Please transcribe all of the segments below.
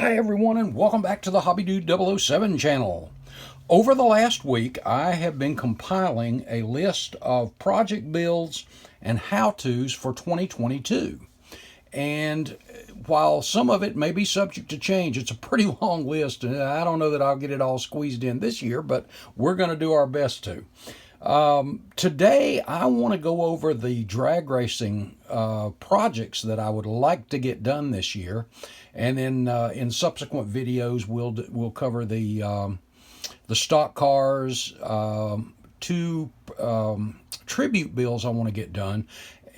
Hi everyone and welcome back to the Hobby Dude 007 channel. Over the last week I have been compiling a list of project builds and how-tos for 2022. And while some of it may be subject to change, it's a pretty long list and I don't know that I'll get it all squeezed in this year, but we're going to do our best to. Today I want to go over the drag racing projects that I would like to get done this year, and then in subsequent videos we'll cover the stock cars, two tribute builds I want to get done,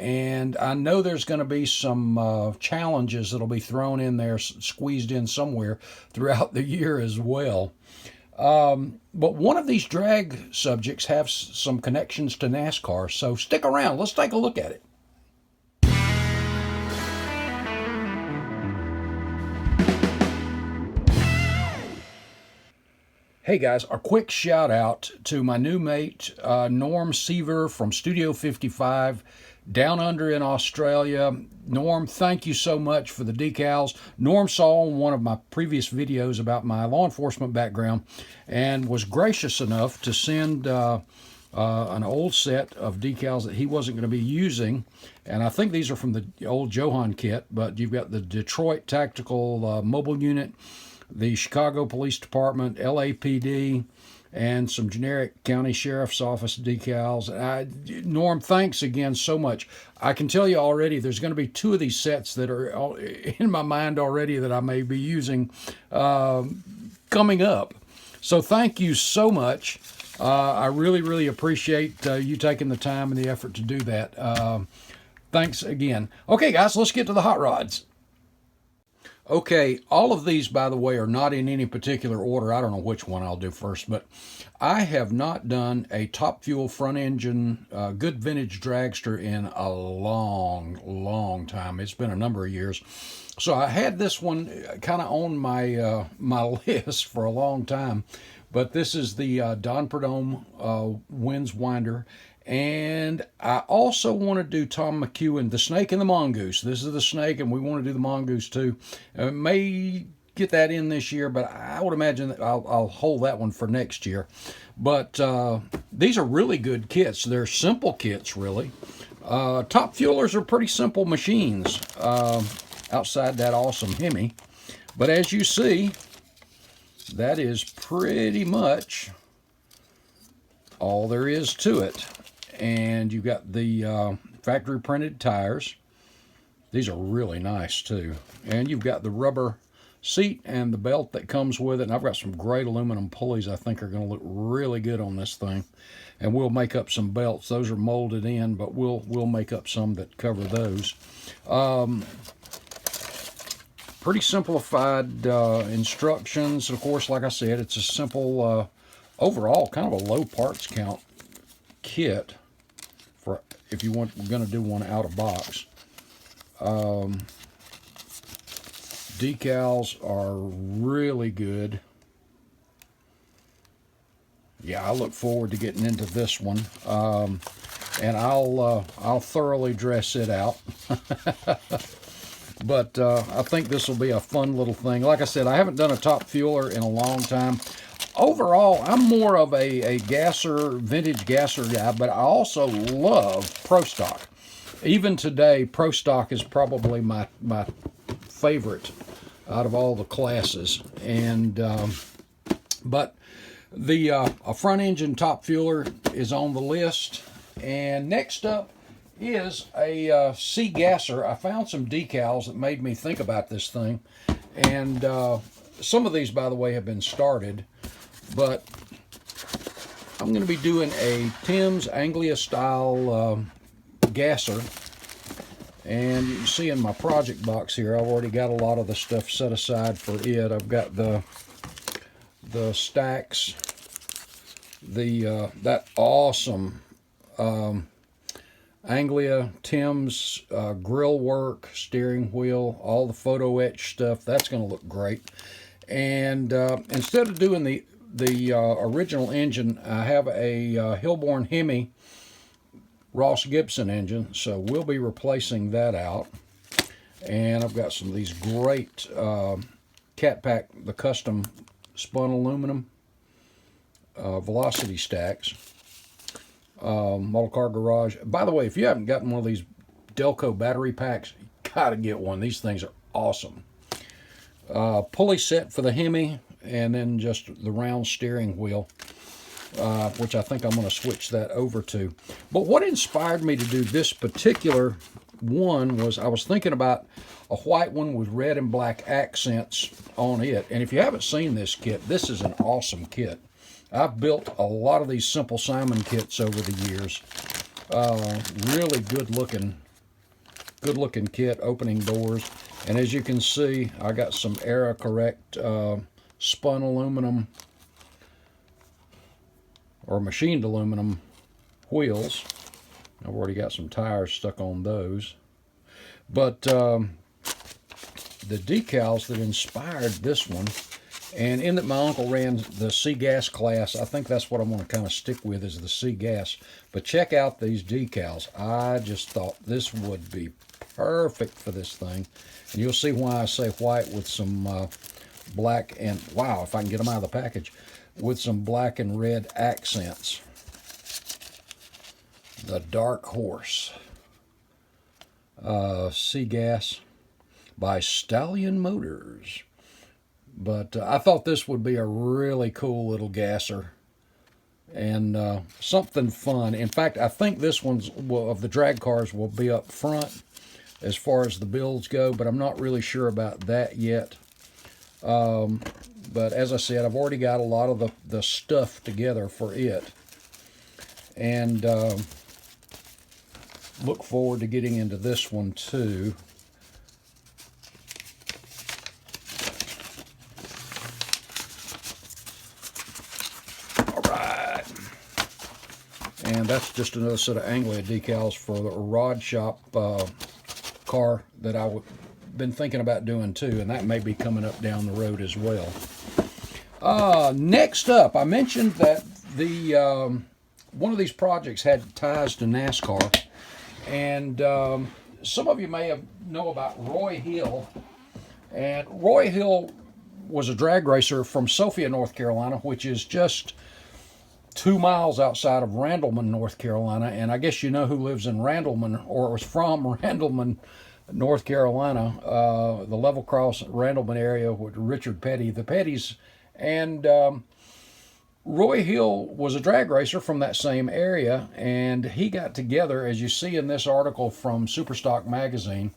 and I know there's going to be some challenges that'll be thrown in there, squeezed in somewhere throughout the year as well. But one of these drag subjects have some connections to NASCAR, so stick around. Let's take a look at it. Hey guys, a quick shout out to my new mate, Norm Seaver from Studio 55 down under in Australia. Norm, thank you so much for the decals. Norm saw one of my previous videos about my law enforcement background and was gracious enough to send an old set of decals that he wasn't going to be using. And I think these are from the old Johan kit, but you've got the Detroit Tactical Mobile Unit, the Chicago Police Department, LAPD, and some generic county sheriff's office decals. Norm, thanks again so much. I can tell you already there's going to be two of these sets that are in my mind already that I may be using coming up. So thank you so much. I really appreciate you taking the time and the effort to do that. Thanks again. Okay, guys, let's get to the hot rods. Okay, all of these, by the way, are not in any particular order. I don't know which one I'll do first, but I have not done a Top Fuel front engine good vintage dragster in a long time. It's been a number of years. So I had this one kind of on my my list for a long time, but this is the Don Perdome Winds Winder. And I also want to do Tom McEwen, the Snake and the Mongoose. This is the Snake, and we want to do the Mongoose too. May get that in this year, but I would imagine that I'll hold that one for next year. But these are really good kits. They're simple kits, really. Top Fuelers are pretty simple machines outside that awesome Hemi. But as you see, that is pretty much all there is to it. And you've got the factory printed tires. These are really nice too. And you've got the rubber seat and the belt that comes with it. And I've got some great aluminum pulleys I think are going to look really good on this thing. And we'll make up some belts. Those are molded in, but we'll make up some that cover those. Pretty simplified instructions. Of course, like I said, it's a simple, overall, kind of a low parts count kit for if you want, we're going to do one out of box. Decals are really good. Yeah, I look forward to getting into this one, and I'll thoroughly dress it out. But I think this will be a fun little thing. Like I said, I haven't done a Top Fueler in a long time. Overall, I'm more of a gasser, vintage gasser guy, but I also love Pro Stock. Even today, Pro Stock is probably my favorite out of all the classes. And but the a front engine Top Fueler is on the list. And next up is a C gasser. I found some decals that made me think about this thing. And some of these, by the way, have been started. But I'm going to be doing a Tim's Anglia style gasser. And you can see in my project box here, I've already got a lot of the stuff set aside for it. I've got the stacks, that awesome Anglia Tim's grill work, steering wheel, all the photo etch stuff. That's going to look great. And instead of doing the original engine, I have a Hillborn Hemi Ross Gibson engine, so we'll be replacing that out. And I've got some of these great Cat Pack, the custom spun aluminum velocity stacks. Model Car Garage. By the way, if you haven't gotten one of these Delco battery packs, you gotta get one. These things are awesome. Pulley set for the Hemi, and then just the round steering wheel, which I think I'm going to switch that over to. But what inspired me to do this particular one was I was thinking about a white one with red and black accents on it. And if you haven't seen this kit, this is an awesome kit. I've built a lot of these Simple Simon kits over the years. Really good looking kit, opening doors. And as you can see, I got some Era Correct spun aluminum or machined aluminum wheels. I've already got some tires stuck on those. But the decals that inspired this one, and in that my uncle ran the C-Gas class, I think that's what I'm going to kind of stick with, is the C-Gas. But check out these decals. I just thought this would be perfect for this thing. And you'll see why I say white with some black and, wow, if I can get them out of the package, with some black and red accents. The Dark Horse. C-Gas by Stallion Motors. But I thought this would be a really cool little gasser and something fun. In fact, I think this one's of the drag cars will be up front as far as the builds go, but I'm not really sure about that yet. But as I said, I've already got a lot of the stuff together for it. And look forward to getting into this one too. And that's just another set of Anglia decals for the rod shop car that I've been thinking about doing too, and that may be coming up down the road as well. Next up, I mentioned that the one of these projects had ties to NASCAR, and some of you may know about Roy Hill. And Roy Hill was a drag racer from Sophia, North Carolina, which is just 2 miles outside of Randleman, North Carolina. And I guess you know who lives in Randleman, or was from Randleman, North Carolina, the level cross Randleman area with Richard Petty, the Pettys. And Roy Hill was a drag racer from that same area, and he got together, as you see in this article from Superstock magazine.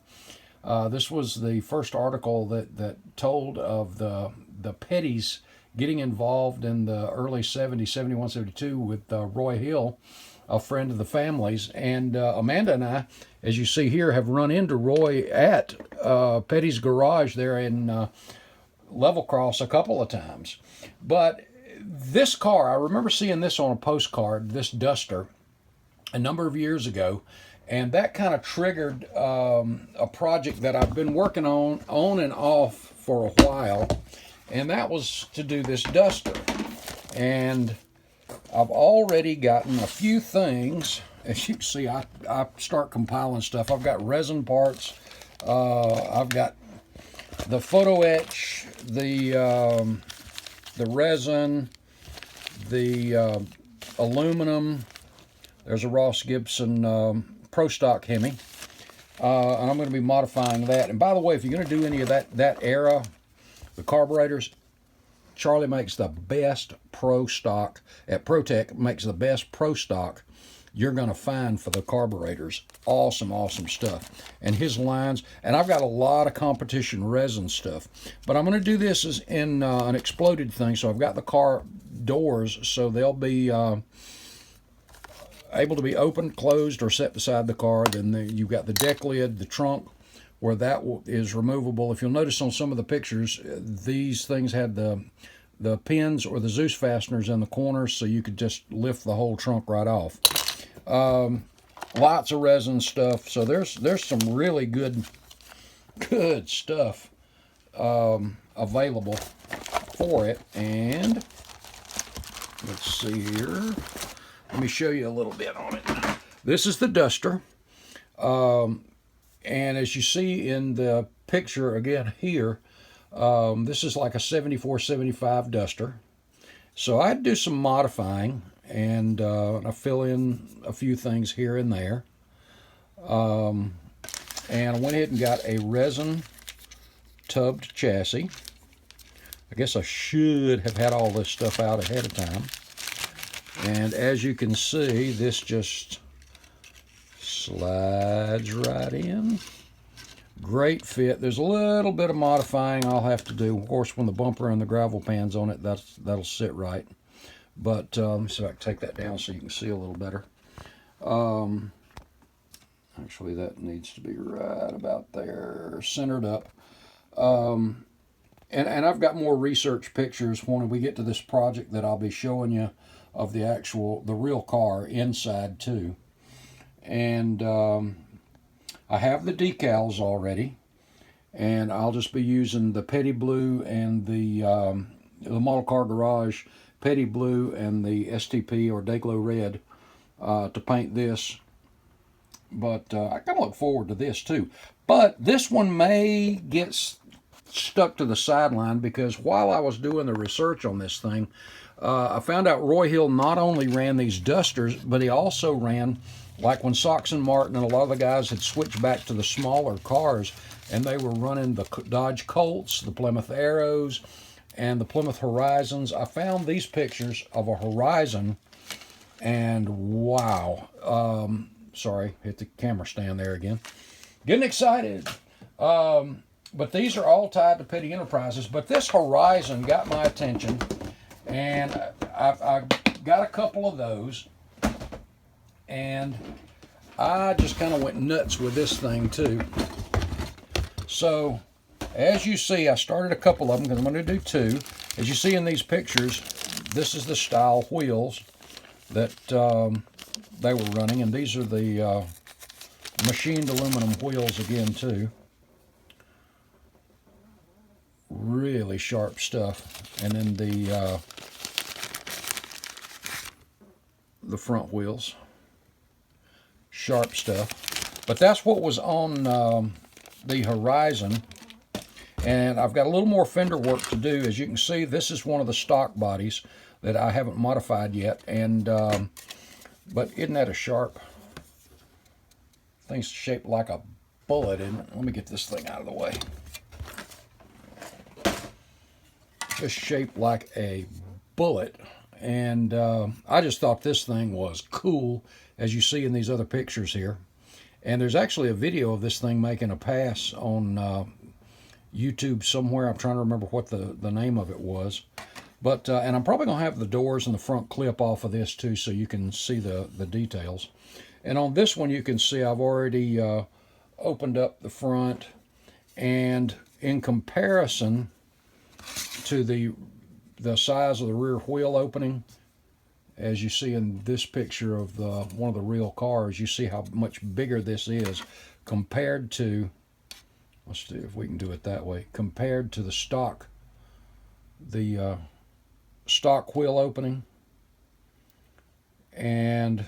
This was the first article that told of the Pettys getting involved in the early 70s, 71, 72 with Roy Hill, a friend of the family's. And Amanda and I, as you see here, have run into Roy at Petty's garage there in Level Cross a couple of times. But this car, I remember seeing this on a postcard, this Duster, a number of years ago. And that kind of triggered a project that I've been working on and off for a while. And that was to do this Duster. And I've already gotten a few things. As you can see, I start compiling stuff. I've got resin parts. I've got the photo etch, the resin, the aluminum. There's a Ross Gibson Pro Stock Hemi. And I'm going to be modifying that. And by the way, if you're going to do any of that era, the carburetors, Charlie makes the best Pro Stock at ProTech, makes the best Pro Stock you're going to find for the carburetors. Awesome, awesome stuff. And his lines, and I've got a lot of competition resin stuff. But I'm going to do this as in an exploded thing, so I've got the car doors, so they'll be able to be opened, closed, or set beside the car. Then you've got the deck lid, the trunk, where that is removable. If you'll notice on some of the pictures, these things had the pins or the Zeus fasteners in the corners, so you could just lift the whole trunk right off. Lots of resin stuff. So there's some really good stuff available for it. And let's see here. Let me show you a little bit on it. This is the Duster. And as you see in the picture again here, This is like a 74, 75 Duster. So I'd do some modifying, and I fill in a few things here and there. And I went ahead and got a resin tubbed chassis. I guess I should have had all this stuff out ahead of time. And as you can see, this just slides right in. Great fit. There's a little bit of modifying I'll have to do. Of course, when the bumper and the gravel pan's on it, that'll sit right. But let me see if I can take that down so you can see a little better. Actually, that needs to be right about there, centered up. And I've got more research pictures when we get to this project that I'll be showing you of the real car inside too. And I have the decals already, and I'll just be using the Petty Blue and the Model Car Garage Petty Blue and the STP or Dayglow Red to paint this. But I kind of look forward to this too. But this one may get stuck to the sideline, because while I was doing the research on this thing, I found out Roy Hill not only ran these Dusters, but he also ran, like when Sox and Martin and a lot of the guys had switched back to the smaller cars, and they were running the Dodge Colts, the Plymouth Arrows, and the Plymouth Horizons. I found these pictures of a Horizon, and wow. Sorry, hit the camera stand there again. Getting excited. But these are all tied to Petty Enterprises. But this Horizon got my attention, and I got a couple of those. And I just kind of went nuts with this thing too. So, as you see, I started a couple of them because I'm going to do two. As you see in these pictures, this is the style wheels that they were running, and these are the machined aluminum wheels again too. Really sharp stuff. And then the front wheels, sharp stuff. But that's what was on the Horizon. And I've got a little more fender work to do. As you can see, this is one of the stock bodies that I haven't modified yet. And but isn't that a sharp? Thing's shaped like a bullet, isn't it? Let me get this thing out of the way. Just shaped like a bullet. And I just thought this thing was cool, as you see in these other pictures here. And there's actually a video of this thing making a pass on YouTube somewhere. I'm trying to remember what the name of it was. But and I'm probably going to have the doors and the front clip off of this too, so you can see the details. And on this one, you can see I've already opened up the front. And in comparison to the size of the rear wheel opening, as you see in this picture of one of the real cars, you see how much bigger this is compared to, let's see if we can do it that way, compared to the stock wheel opening. And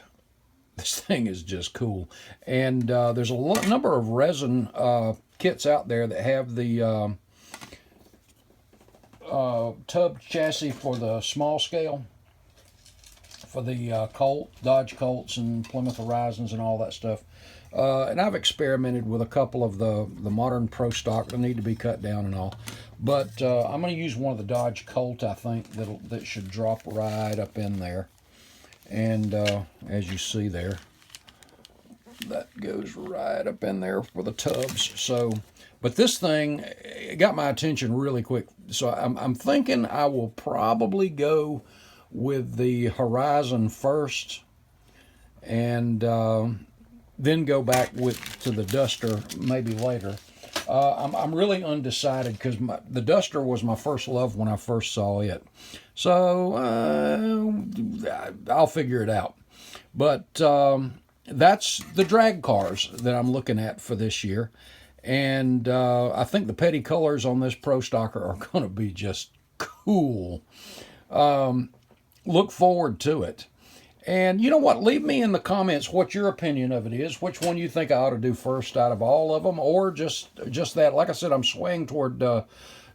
this thing is just cool. And there's a number of resin kits out there that have the tub chassis for the small scale, for the Dodge Colts and Plymouth Horizons and all that stuff. And I've experimented with a couple of the modern Pro Stock that need to be cut down and all. But I'm going to use one of the Dodge Colt, I think, that should drop right up in there. And as you see there, that goes right up in there for the tubs. So, but this thing, it got my attention really quick. So I'm thinking I will probably go with the Horizon first, and then go back to the Duster maybe later. I'm really undecided because the Duster was my first love when I first saw it. So I'll figure it out. But that's the drag cars that I'm looking at for this year. And I think the Petty colors on this Pro Stocker are going to be just cool. Look forward to it. And you know what? Leave me in the comments what your opinion of it is. Which one you think I ought to do first out of all of them, or just that. Like I said, I'm swaying toward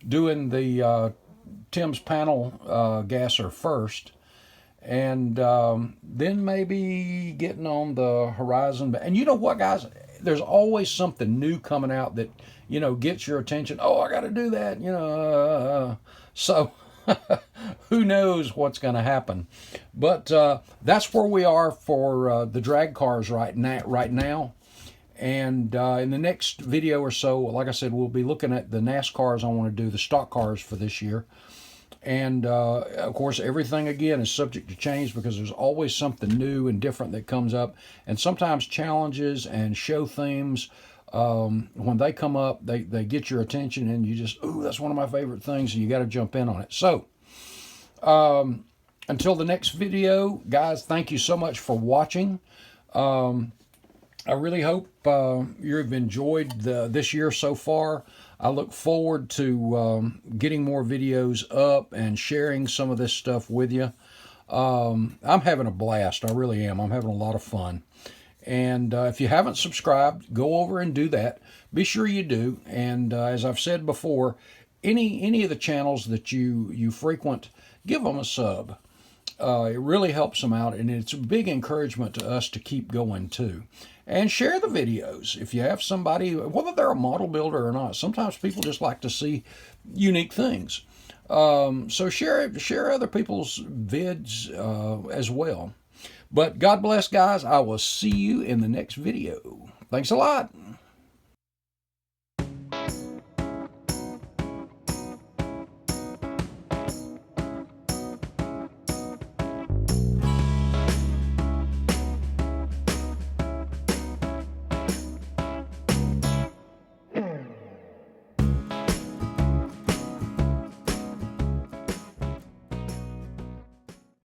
doing the Tim's panel gasser first, and then maybe getting on the horizon. And you know what, guys? There's always something new coming out that gets your attention. Oh, I got to do that. So who knows what's going to happen? But that's where we are for the drag cars right now. And in the next video or so, like I said, we'll be looking at the NASCARs I want to do, the stock cars for this year. And of course, everything again is subject to change because there's always something new and different that comes up. And sometimes challenges and show themes, when they come up, they get your attention and you just, ooh, that's one of my favorite things, and you got to jump in on it. So until the next video, guys, thank you so much for watching. I really hope you've enjoyed this year so far. I look forward to getting more videos up and sharing some of this stuff with you. I'm having a blast. I really am. I'm having a lot of fun. And if you haven't subscribed, go over and do that. Be sure you do. And as I've said before, any of the channels that you frequent, give them a sub. It really helps them out, and it's a big encouragement to us to keep going too. And share the videos. If you have somebody, whether they're a model builder or not, sometimes people just like to see unique things. So share other people's vids as well. But God bless, guys. I will see you in the next video. Thanks a lot.